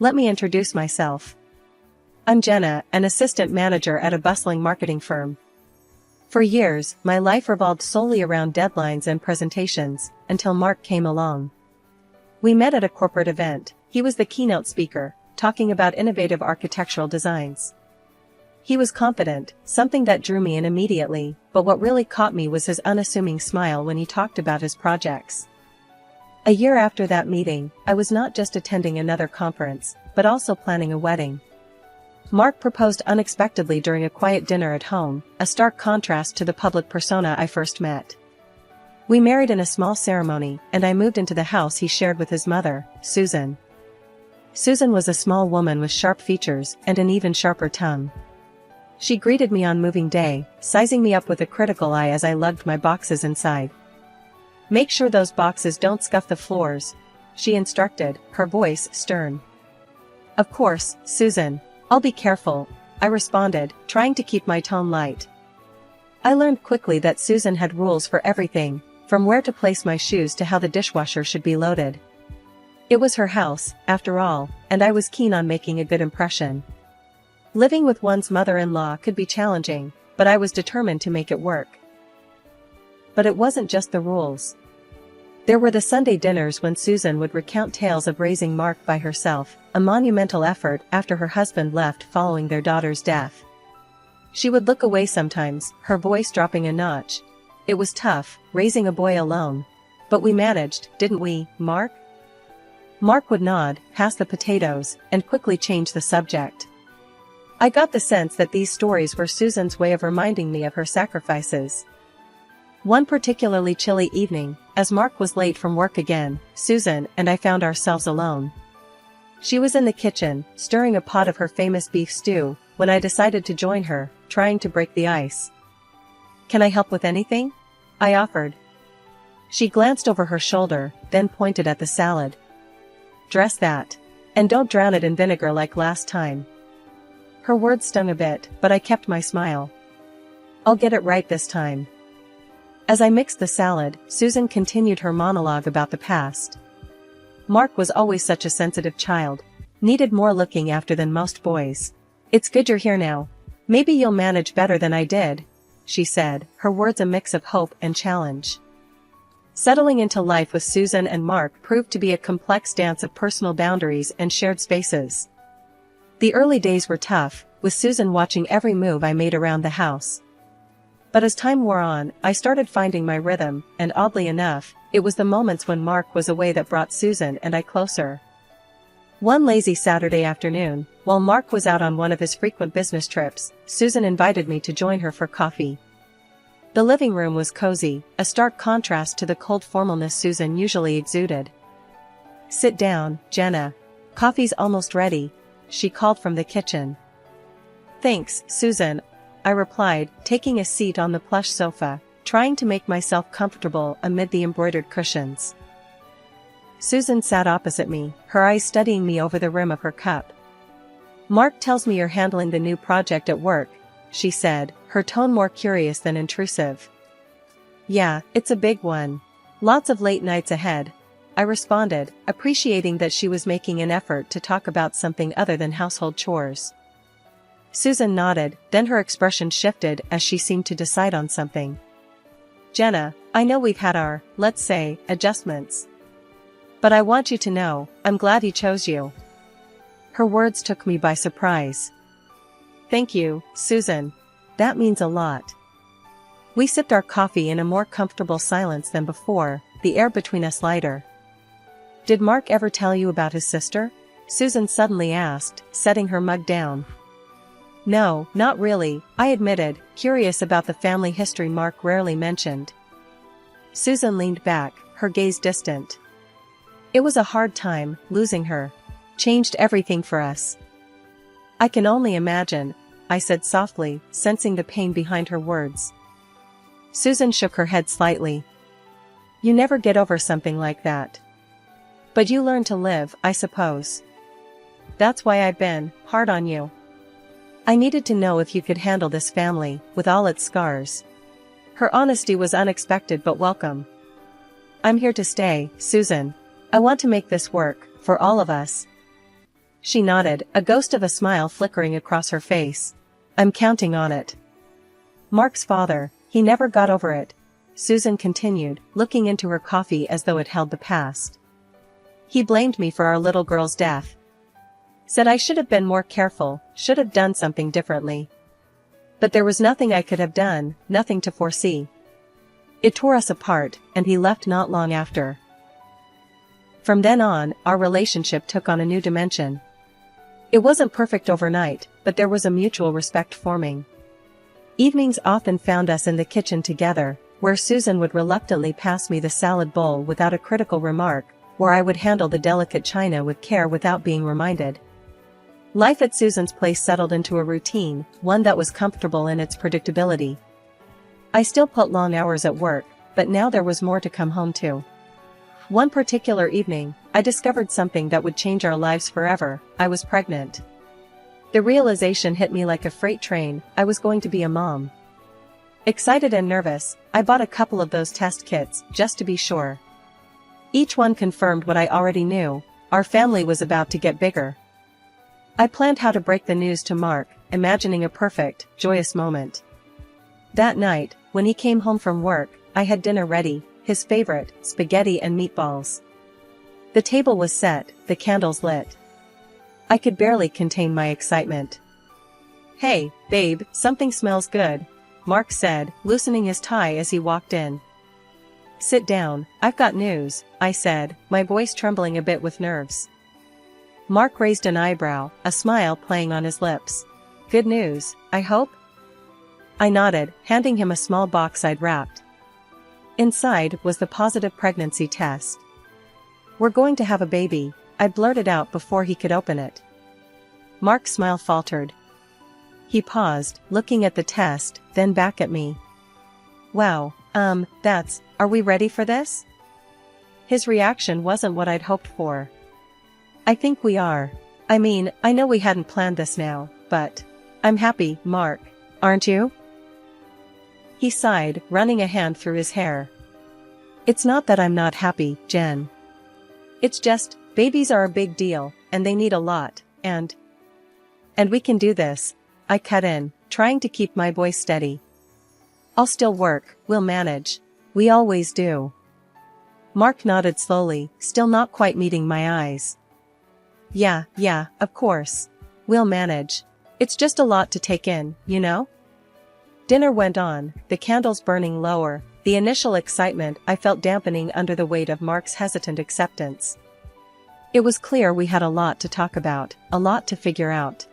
Let me introduce myself. I'm Jenna, an assistant manager at a bustling marketing firm. For years, my life revolved solely around deadlines and presentations, until Mark came along. We met at a corporate event. He was the keynote speaker, talking about innovative architectural designs. He was confident, something that drew me in immediately, but what really caught me was his unassuming smile when he talked about his projects. A year after that meeting, I was not just attending another conference, but also planning a wedding. Mark proposed unexpectedly during a quiet dinner at home, a stark contrast to the public persona I first met. We married in a small ceremony, and I moved into the house he shared with his mother, Susan. Susan was a small woman with sharp features and an even sharper tongue. She greeted me on moving day, sizing me up with a critical eye as I lugged my boxes inside. "Make sure those boxes don't scuff the floors," she instructed, her voice stern. "Of course, Susan. I'll be careful," I responded, trying to keep my tone light. I learned quickly that Susan had rules for everything, from where to place my shoes to how the dishwasher should be loaded. It was her house, after all, and I was keen on making a good impression. Living with one's mother-in-law could be challenging, but I was determined to make it work. But it wasn't just the rules. There were the Sunday dinners when Susan would recount tales of raising Mark by herself, a monumental effort after her husband left following their daughter's death. She would look away sometimes, her voice dropping a notch. It was tough, raising a boy alone. But we managed, didn't we, Mark? Mark would nod, pass the potatoes, and quickly change the subject. I got the sense that these stories were Susan's way of reminding me of her sacrifices. One particularly chilly evening, as Mark was late from work again, Susan and I found ourselves alone. She was in the kitchen, stirring a pot of her famous beef stew, when I decided to join her, trying to break the ice. "Can I help with anything?" I offered. She glanced over her shoulder, then pointed at the salad. "Dress that. And don't drown it in vinegar like last time." Her words stung a bit, but I kept my smile. "I'll get it right this time." As I mixed the salad, Susan continued her monologue about the past. "Mark was always such a sensitive child. Needed more looking after than most boys. It's good you're here now. Maybe you'll manage better than I did," she said, her words a mix of hope and challenge. Settling into life with Susan and Mark proved to be a complex dance of personal boundaries and shared spaces. The early days were tough, with Susan watching every move I made around the house. But as time wore on, I started finding my rhythm, and oddly enough, it was the moments when Mark was away that brought Susan and I closer. One lazy Saturday afternoon, while Mark was out on one of his frequent business trips, Susan invited me to join her for coffee. The living room was cozy, a stark contrast to the cold formalness Susan usually exuded. "Sit down, Jenna. Coffee's almost ready," she called from the kitchen. "Thanks, Susan," I replied, taking a seat on the plush sofa, trying to make myself comfortable amid the embroidered cushions. Susan sat opposite me, her eyes studying me over the rim of her cup. "Mark tells me you're handling the new project at work," she said, her tone more curious than intrusive. "Yeah, it's a big one. Lots of late nights ahead," I responded, appreciating that she was making an effort to talk about something other than household chores. Susan nodded, then her expression shifted as she seemed to decide on something. "Jenna, I know we've had our, let's say, adjustments. But I want you to know, I'm glad he chose you." Her words took me by surprise. "Thank you, Susan. That means a lot." We sipped our coffee in a more comfortable silence than before, the air between us lighter. "Did Mark ever tell you about his sister?" Susan suddenly asked, setting her mug down. "No, not really," I admitted, curious about the family history Mark rarely mentioned. Susan leaned back, her gaze distant. "It was a hard time, losing her. Changed everything for us." "I can only imagine," I said softly, sensing the pain behind her words. Susan shook her head slightly. "You never get over something like that. But you learn to live, I suppose. That's why I've been hard on you. I needed to know if you could handle this family, with all its scars." Her honesty was unexpected but welcome. "I'm here to stay, Susan. I want to make this work, for all of us." She nodded, a ghost of a smile flickering across her face. I'm counting on it. Mark's father, he never got over it. Susan continued, looking into her coffee as though it held the past. He blamed me for our little girl's death. Said I should have been more careful, should have done something differently. But there was nothing I could have done, nothing to foresee. It tore us apart, and he left not long after. From then on, our relationship took on a new dimension. It wasn't perfect overnight, but there was a mutual respect forming. Evenings often found us in the kitchen together, where Susan would reluctantly pass me the salad bowl without a critical remark, where I would handle the delicate china with care without being reminded. Life at Susan's place settled into a routine, one that was comfortable in its predictability. I still put long hours at work, but now there was more to come home to. One particular evening, I discovered something that would change our lives forever. I was pregnant. The realization hit me like a freight train. I was going to be a mom. Excited and nervous, I bought a couple of those test kits, just to be sure. Each one confirmed what I already knew: our family was about to get bigger. I planned how to break the news to Mark, imagining a perfect, joyous moment. That night, when he came home from work, I had dinner ready, his favorite, spaghetti and meatballs. The table was set, the candles lit. I could barely contain my excitement. "Hey, babe, something smells good," Mark said, loosening his tie as he walked in. "Sit down, I've got news," I said, my voice trembling a bit with nerves. Mark raised an eyebrow, a smile playing on his lips. "Good news, I hope?" I nodded, handing him a small box I'd wrapped. Inside was the positive pregnancy test. "We're going to have a baby," I blurted out before he could open it. Mark's smile faltered. He paused, looking at the test, then back at me. "Wow, are we ready for this?" His reaction wasn't what I'd hoped for. "I think we are. I mean, I know we hadn't planned this now, but I'm happy, Mark. Aren't you?" He sighed, running a hand through his hair. "It's not that I'm not happy, Jen. It's just, babies are a big deal, and they need a lot, and we can do this," I cut in, trying to keep my voice steady. "I'll still work, we'll manage. We always do." Mark nodded slowly, still not quite meeting my eyes. Yeah, of course. We'll manage. It's just a lot to take in, you know?" Dinner went on, the candles burning lower, the initial excitement I felt dampening under the weight of Mark's hesitant acceptance. It was clear we had a lot to talk about, a lot to figure out.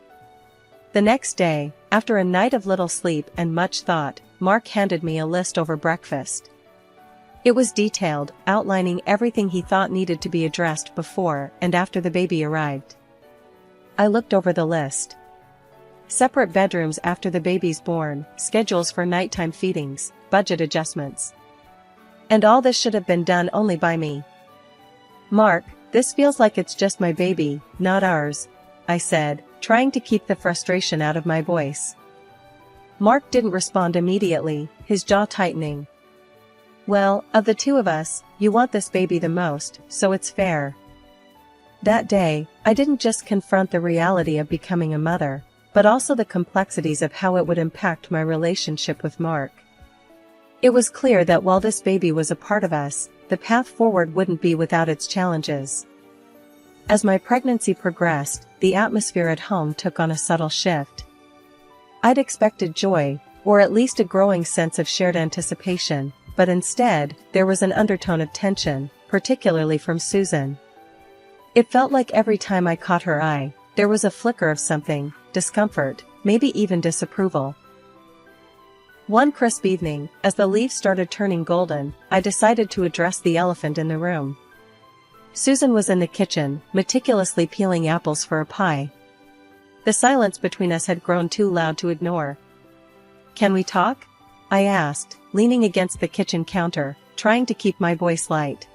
The next day, after a night of little sleep and much thought, Mark handed me a list over breakfast. It was detailed, outlining everything he thought needed to be addressed before and after the baby arrived. I looked over the list. Separate bedrooms after the baby's born, schedules for nighttime feedings, budget adjustments. And all this should have been done only by me. "Mark, this feels like it's just my baby, not ours," I said, trying to keep the frustration out of my voice. Mark didn't respond immediately, his jaw tightening. "Well, of the two of us, you want this baby the most, so it's fair." That day, I didn't just confront the reality of becoming a mother, but also the complexities of how it would impact my relationship with Mark. It was clear that while this baby was a part of us, the path forward wouldn't be without its challenges. As my pregnancy progressed, the atmosphere at home took on a subtle shift. I'd expected joy, or at least a growing sense of shared anticipation, but instead, there was an undertone of tension, particularly from Susan. It felt like every time I caught her eye, there was a flicker of something, discomfort, maybe even disapproval. One crisp evening, as the leaves started turning golden, I decided to address the elephant in the room. Susan was in the kitchen, meticulously peeling apples for a pie. The silence between us had grown too loud to ignore. "Can we talk?" I asked, leaning against the kitchen counter, trying to keep my voice light.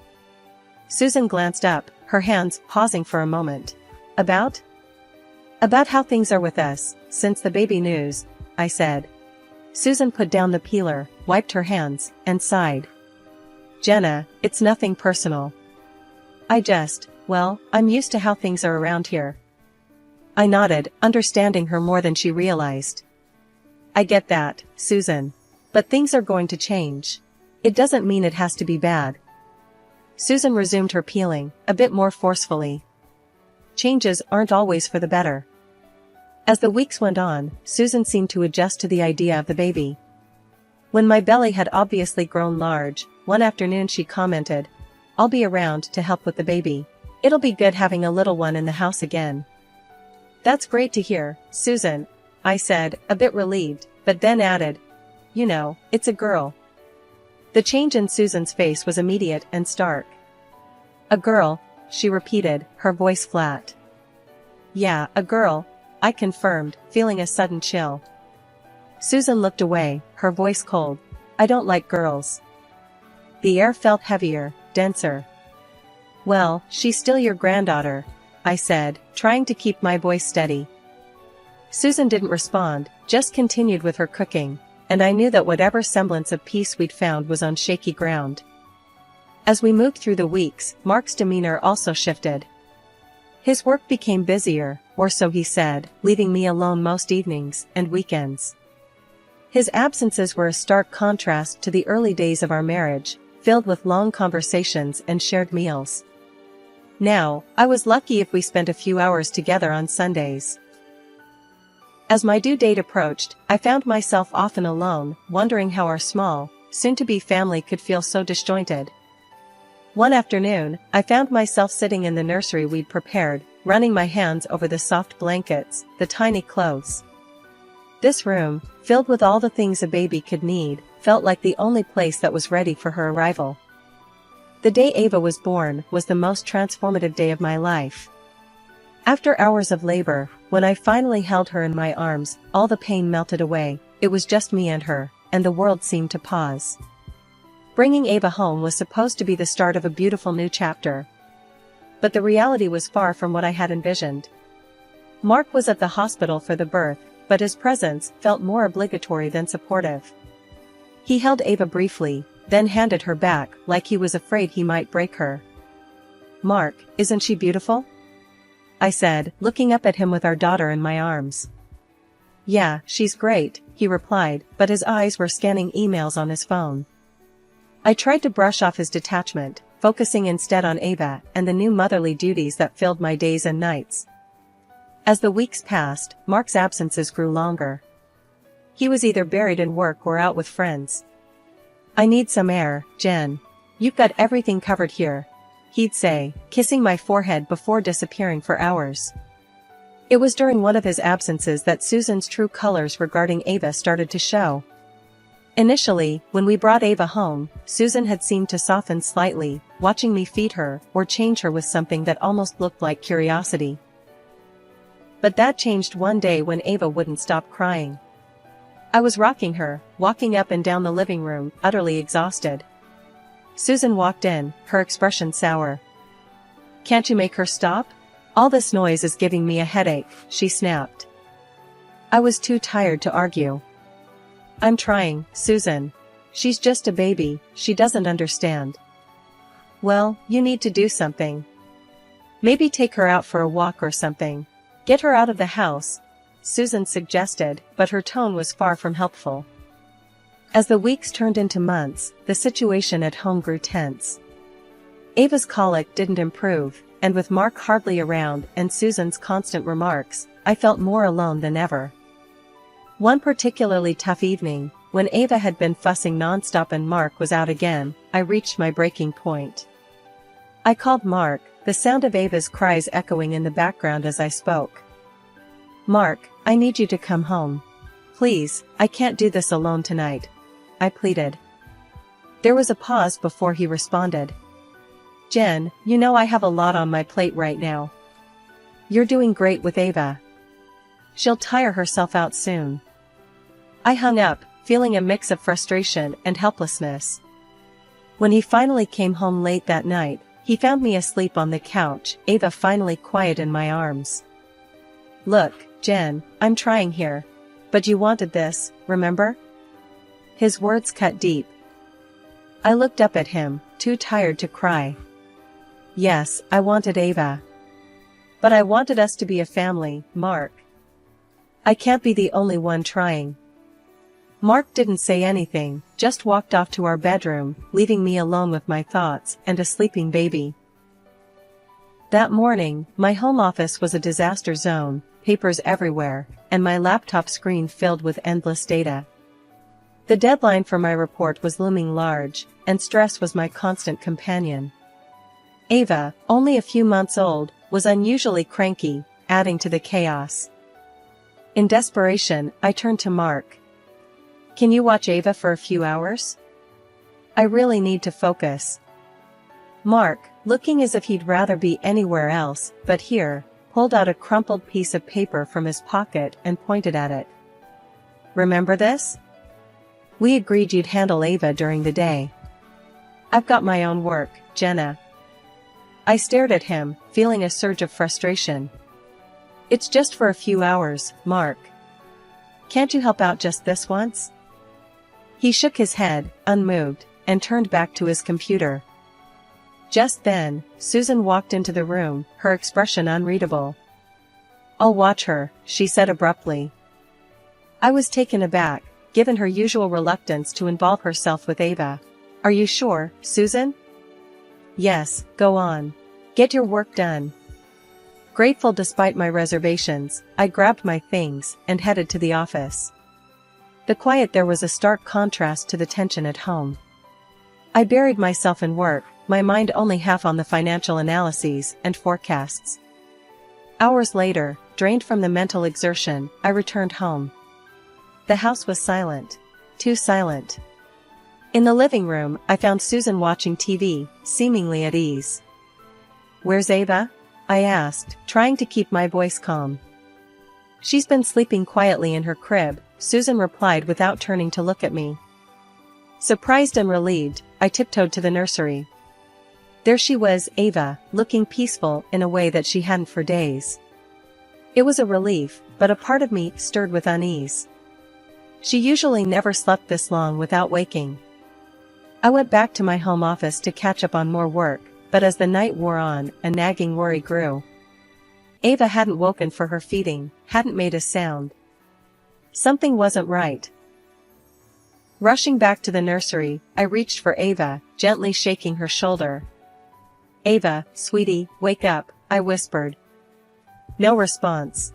Susan glanced up, her hands pausing for a moment. About how things are with us, since the baby news," I said. Susan put down the peeler, wiped her hands, and sighed. "Jenna, it's nothing personal. I'm used to how things are around here. I nodded, understanding her more than she realized. I get that, Susan. But things are going to change. It doesn't mean it has to be bad. Susan resumed her peeling, a bit more forcefully. Changes aren't always for the better. As the weeks went on, Susan seemed to adjust to the idea of the baby. When my belly had obviously grown large, one afternoon she commented, "I'll be around to help with the baby. It'll be good having a little one in the house again." "That's great to hear, Susan," I said, a bit relieved, but then added, "You know, it's a girl." The change in Susan's face was immediate and stark. "A girl," she repeated, her voice flat. "Yeah, a girl," I confirmed, feeling a sudden chill. Susan looked away, her voice cold. "I don't like girls." The air felt heavier, denser. "Well, she's still your granddaughter," I said, trying to keep my voice steady. Susan didn't respond, just continued with her cooking, and I knew that whatever semblance of peace we'd found was on shaky ground. As we moved through the weeks, Mark's demeanor also shifted. His work became busier, or so he said, leaving me alone most evenings and weekends. His absences were a stark contrast to the early days of our marriage, filled with long conversations and shared meals. Now, I was lucky if we spent a few hours together on Sundays. As my due date approached, I found myself often alone, wondering how our small, soon-to-be family could feel so disjointed. One afternoon, I found myself sitting in the nursery we'd prepared, running my hands over the soft blankets, the tiny clothes. This room, filled with all the things a baby could need, felt like the only place that was ready for her arrival. The day Ava was born was the most transformative day of my life. After hours of labor, when I finally held her in my arms, all the pain melted away. It was just me and her, and the world seemed to pause. Bringing Ava home was supposed to be the start of a beautiful new chapter. But the reality was far from what I had envisioned. Mark was at the hospital for the birth, but his presence felt more obligatory than supportive. He held Ava briefly, then handed her back like he was afraid he might break her. "Mark, isn't she beautiful?" I said, looking up at him with our daughter in my arms. "Yeah, she's great," he replied, but his eyes were scanning emails on his phone. I tried to brush off his detachment, focusing instead on Ava and the new motherly duties that filled my days and nights. As the weeks passed, Mark's absences grew longer. He was either buried in work or out with friends. "I need some air, Jen. You've got everything covered here," he'd say, kissing my forehead before disappearing for hours. It was during one of his absences that Susan's true colors regarding Ava started to show. Initially, when we brought Ava home, Susan had seemed to soften slightly, watching me feed her or change her with something that almost looked like curiosity. But that changed one day when Ava wouldn't stop crying. I was rocking her, walking up and down the living room, utterly exhausted. Susan walked in, her expression sour. "Can't you make her stop? All this noise is giving me a headache," she snapped. I was too tired to argue. "I'm trying, Susan. She's just a baby, she doesn't understand." "Well, you need to do something. Maybe take her out for a walk or something. Get her out of the house," Susan suggested, but her tone was far from helpful. As the weeks turned into months, the situation at home grew tense. Ava's colic didn't improve, and with Mark hardly around and Susan's constant remarks, I felt more alone than ever. One particularly tough evening, when Ava had been fussing nonstop and Mark was out again, I reached my breaking point. I called Mark, the sound of Ava's cries echoing in the background as I spoke. "Mark, I need you to come home. Please, I can't do this alone tonight," I pleaded. There was a pause before he responded. "Jen, you know I have a lot on my plate right now. You're doing great with Ava. She'll tire herself out soon." I hung up, feeling a mix of frustration and helplessness. When he finally came home late that night, he found me asleep on the couch, Ava finally quiet in my arms. "Look, Jen, I'm trying here. But you wanted this, remember?" His words cut deep. I looked up at him, too tired to cry. Yes, I wanted Ava. But I wanted us to be a family, Mark. I can't be the only one trying. Mark didn't say anything, just walked off to our bedroom, leaving me alone with my thoughts and a sleeping baby. That morning, my home office was a disaster zone, papers everywhere, and my laptop screen filled with endless data. The deadline for my report was looming large, and stress was my constant companion. Ava, only a few months old, was unusually cranky, adding to the chaos. In desperation, I turned to Mark. "Can you watch Ava for a few hours? I really need to focus." Mark, looking as if he'd rather be anywhere else but here, pulled out a crumpled piece of paper from his pocket and pointed at it. "Remember this? We agreed you'd handle Ava during the day." "I've got my own work, Jenna." I stared at him, feeling a surge of frustration. "It's just for a few hours, Mark. Can't you help out just this once?" He shook his head, unmoved, and turned back to his computer. Just then, Susan walked into the room, her expression unreadable. "I'll watch her," she said abruptly. I was taken aback, given her usual reluctance to involve herself with Ava. "Are you sure, Susan?" "Yes, go on. Get your work done." Grateful despite my reservations, I grabbed my things and headed to the office. The quiet there was a stark contrast to the tension at home. I buried myself in work, my mind only half on the financial analyses and forecasts. Hours later, drained from the mental exertion, I returned home. The house was silent. Too silent. In the living room, I found Susan watching TV, seemingly at ease. "Where's Ava?" I asked, trying to keep my voice calm. "She's been sleeping quietly in her crib," Susan replied without turning to look at me. Surprised and relieved, I tiptoed to the nursery. There she was, Ava, looking peaceful in a way that she hadn't for days. It was a relief, but a part of me stirred with unease. She usually never slept this long without waking. I went back to my home office to catch up on more work, but as the night wore on, a nagging worry grew. Ava hadn't woken for her feeding, hadn't made a sound. Something wasn't right. Rushing back to the nursery, I reached for Ava, gently shaking her shoulder. "Ava, sweetie, wake up," I whispered. No response.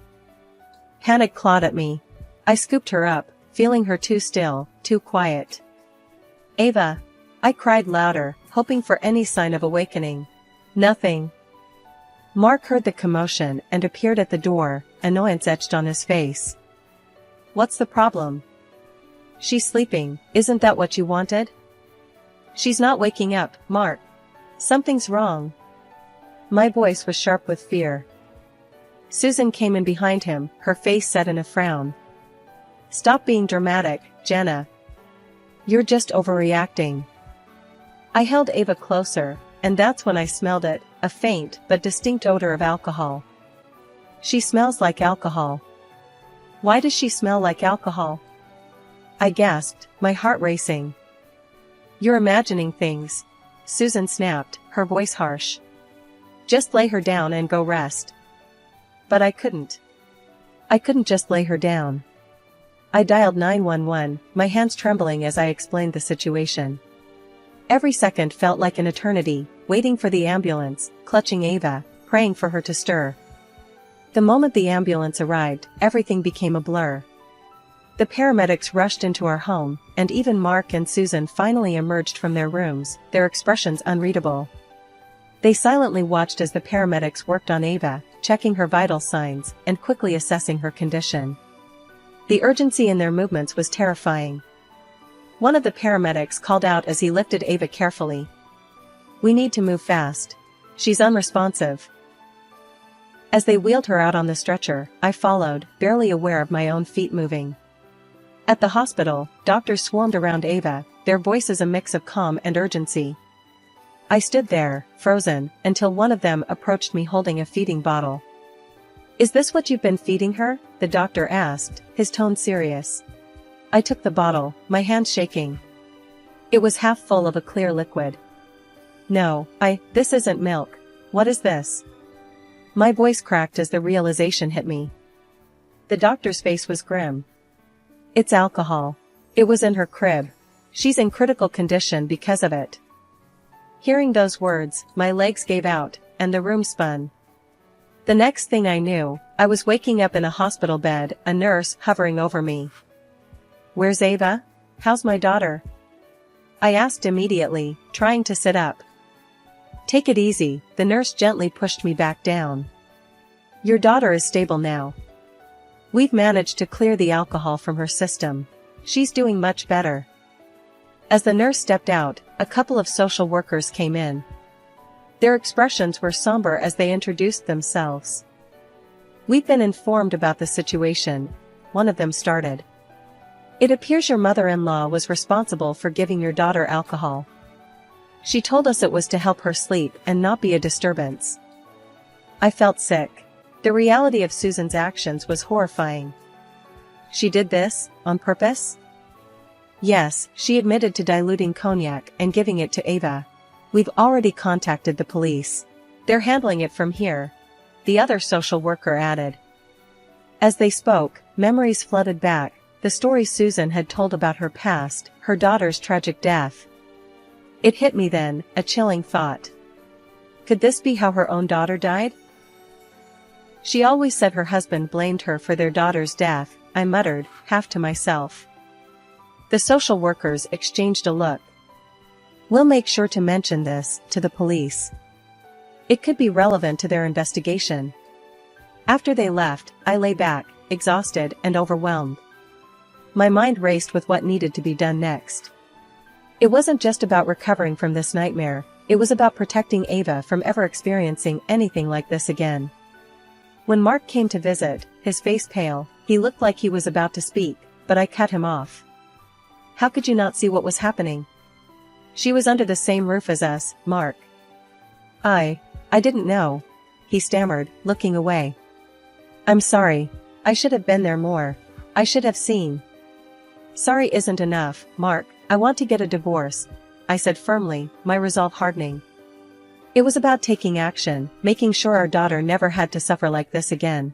Panic clawed at me. I scooped her up, feeling her too still, too quiet. "Ava!" I cried louder, hoping for any sign of awakening. Nothing. Mark heard the commotion and appeared at the door, annoyance etched on his face. "What's the problem?" "She's sleeping, isn't that what you wanted?" "She's not waking up, Mark. Something's wrong." My voice was sharp with fear. Susan came in behind him, her face set in a frown. "Stop being dramatic, Jenna. You're just overreacting." I held Ava closer, and that's when I smelled it, a faint but distinct odor of alcohol. "She smells like alcohol." "Why does she smell like alcohol?" I gasped, my heart racing. "You're imagining things," Susan snapped, her voice harsh. "Just lay her down and go rest." But I couldn't. I couldn't just lay her down. I dialed 911, my hands trembling as I explained the situation. Every second felt like an eternity, waiting for the ambulance, clutching Ava, praying for her to stir. The moment the ambulance arrived, everything became a blur. The paramedics rushed into our home, and even Mark and Susan finally emerged from their rooms, their expressions unreadable. They silently watched as the paramedics worked on Ava, checking her vital signs, and quickly assessing her condition. The urgency in their movements was terrifying. One of the paramedics called out as he lifted Ava carefully. "We need to move fast. She's unresponsive." As they wheeled her out on the stretcher, I followed, barely aware of my own feet moving. At the hospital, doctors swarmed around Ava, their voices a mix of calm and urgency. I stood there, frozen, until one of them approached me holding a feeding bottle. "Is this what you've been feeding her?" the doctor asked, his tone serious. I took the bottle, my hands shaking. It was half full of a clear liquid. "No, this isn't milk. What is this?" My voice cracked as the realization hit me. The doctor's face was grim. It's alcohol. It was in her crib. She's in critical condition because of it. Hearing those words, my legs gave out, and the room spun. The next thing I knew, I was waking up in a hospital bed, a nurse hovering over me. "Where's Ava? How's my daughter?" I asked immediately, trying to sit up. "Take it easy," the nurse gently pushed me back down. "Your daughter is stable now. We've managed to clear the alcohol from her system. She's doing much better." As the nurse stepped out, a couple of social workers came in. Their expressions were somber as they introduced themselves. "We've been informed about the situation," one of them started. "It appears your mother-in-law was responsible for giving your daughter alcohol. She told us it was to help her sleep and not be a disturbance." I felt sick. The reality of Susan's actions was horrifying. She did this, on purpose? Yes, she admitted to diluting cognac and giving it to Ava. "We've already contacted the police. They're handling it from here," the other social worker added. As they spoke, memories flooded back, the story Susan had told about her past, her daughter's tragic death. It hit me then, a chilling thought. Could this be how her own daughter died? "She always said her husband blamed her for their daughter's death," I muttered, half to myself. The social workers exchanged a look. "We'll make sure to mention this to the police. It could be relevant to their investigation." After they left, I lay back, exhausted and overwhelmed. My mind raced with what needed to be done next. It wasn't just about recovering from this nightmare, it was about protecting Ava from ever experiencing anything like this again. When Mark came to visit, his face pale, he looked like he was about to speak, but I cut him off. "How could you not see what was happening? She was under the same roof as us, Mark." I didn't know," he stammered, looking away. "I'm sorry. I should have been there more. I should have seen." "Sorry isn't enough, Mark, I want to get a divorce," I said firmly, my resolve hardening. It was about taking action, making sure our daughter never had to suffer like this again.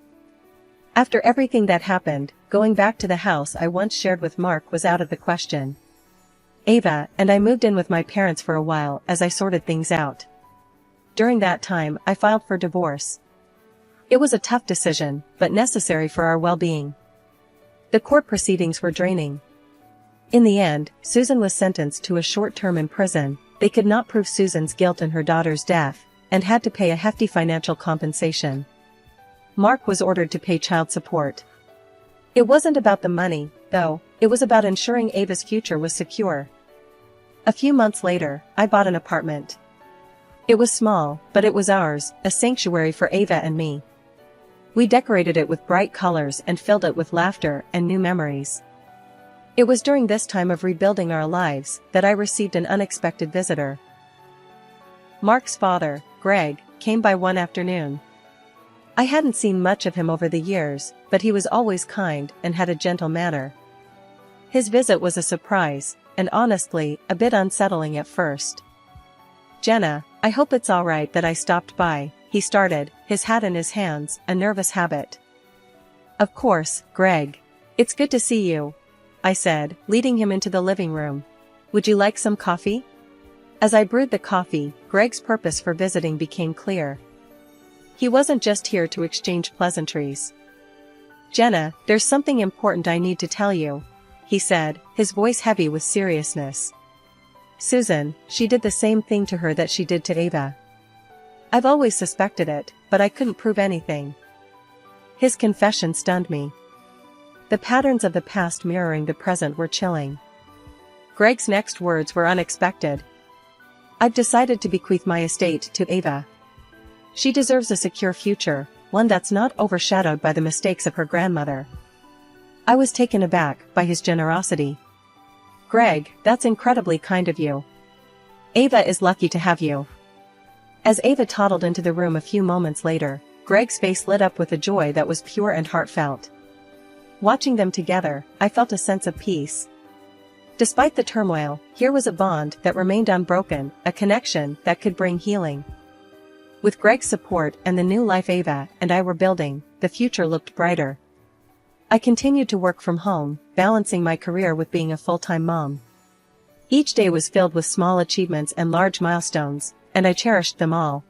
After everything that happened, going back to the house I once shared with Mark was out of the question. Ava and I moved in with my parents for a while as I sorted things out. During that time, I filed for divorce. It was a tough decision, but necessary for our well-being. The court proceedings were draining. In the end, Susan was sentenced to a short term in prison. They could not prove Susan's guilt in her daughter's death, and had to pay a hefty financial compensation. Mark was ordered to pay child support. It wasn't about the money, though, it was about ensuring Ava's future was secure. A few months later, I bought an apartment. It was small, but it was ours, a sanctuary for Ava and me. We decorated it with bright colors and filled it with laughter and new memories. It was during this time of rebuilding our lives that I received an unexpected visitor. Mark's father, Greg, came by one afternoon. I hadn't seen much of him over the years, but he was always kind and had a gentle manner. His visit was a surprise, and honestly, a bit unsettling at first. "Jenna, I hope it's all right that I stopped by," he started, his hat in his hands, a nervous habit. "Of course, Greg. It's good to see you," I said, leading him into the living room. "Would you like some coffee?" As I brewed the coffee, Greg's purpose for visiting became clear. He wasn't just here to exchange pleasantries. "Jenna, there's something important I need to tell you," he said, his voice heavy with seriousness. "Susan, she did the same thing to her that she did to Ava. I've always suspected it, but I couldn't prove anything." His confession stunned me. The patterns of the past mirroring the present were chilling. Greg's next words were unexpected. "I've decided to bequeath my estate to Ava. She deserves a secure future, one that's not overshadowed by the mistakes of her grandmother." I was taken aback by his generosity. "Greg, that's incredibly kind of you. Ava is lucky to have you." As Ava toddled into the room a few moments later, Greg's face lit up with a joy that was pure and heartfelt. Watching them together, I felt a sense of peace. Despite the turmoil, here was a bond that remained unbroken, a connection that could bring healing. With Greg's support and the new life Ava and I were building, the future looked brighter. I continued to work from home, balancing my career with being a full-time mom. Each day was filled with small achievements and large milestones, and I cherished them all,